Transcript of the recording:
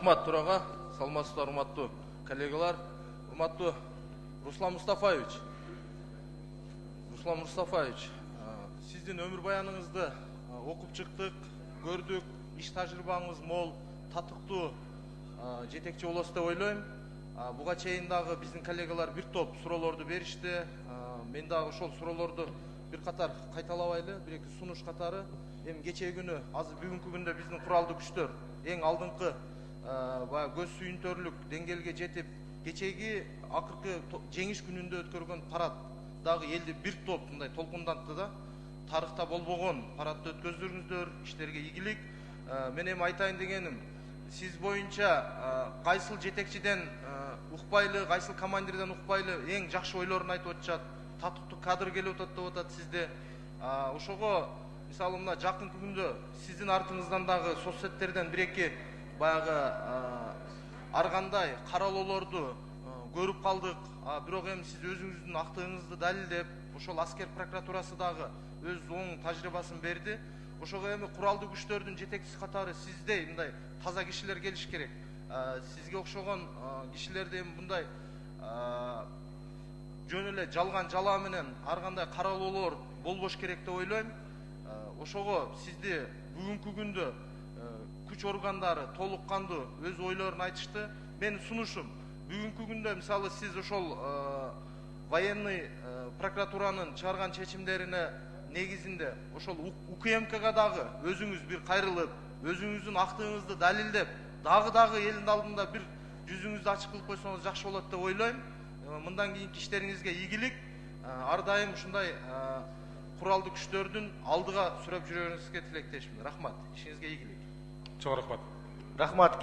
Рахмат Турага, саламатсыздар, урматтуу коллегалар, урматтуу Руслан Мустафаевич. Сиздин өмүр баяныңызды окуп чыктык, көрдүк, иш тажрыйбаңыз мол, татыктуу жетекчи болосуз деп ойлойм. Буга чейин дагы биздин коллегалар бир топ суроолорду беришти. Мен дагы ошол суроолорду бир катар кайталабайлы, бир-эки сунуш катары. Эми кечээ күнү, азыр бүгүнкү күндө биздин куралдуу күчтөр эң алдыңкы көз сүйүнтөрлүк деңгээлге жетип, кечээги акыркы жеңиш күнүндө өткөргөн парад дагы элди бир топ мындай толкундантты да. Тарыхта болбогон парадды өткөздүрүңүздөр, иштерге ийгилик. Мен эми айтайын дегеним, сиз боюнча кайсыл жетекчиден укпайлы, кайсыл командирден укпайлы эң жакшы ойлорун айтып атышат, татыктуу кадр келип атат деп атат сизде. Ошого мисалы мына жакынкы күндө сиздин артыңыздан дагы соцсеттерден бир-эки баягы ар кандай каралоолорду көрүп калдык. Бирок эми сиз өзүңүздүн актыгыңызды далилдеп, ошол аскер прокуратурасы дагы өз оң тажрыйбасын берди. Ошого эми куралдуу күчтөрдүн жетекчиси катары сиздей мындай таза кишилер келиш керек. Сизге окшогон кишилерди эми мындай жөн эле жалган жалаа менен ар кандай каралоолор болбош керек деп ойлойм. Ошого сизди бүгүнкү күндө күч органдары толук кандуу өз ойлорун айтышты. Менин сунушум, бүгүнкү күндө мисалы сиз ошол военный прокуратуранын чыгарган чечимдерине негизинде ошол УКМКга дагы өзүңүз бир кайрылып, өзүңүздүн актыгыңызды далилдеп, дагы элдин алдында бир жүзүңүздү ачык кылып койсоңуз жакшы болот деп ойлойм. Мындан кийинки иштериңизге ийгилик. Ар дайым ушундай куралдуу күчтөрдүн алдыга сүрөп жүрөрүңүзгө тилектешмин. Рахмат. Ишиңизге ийгилик. Чоң рахмат. Рахмат.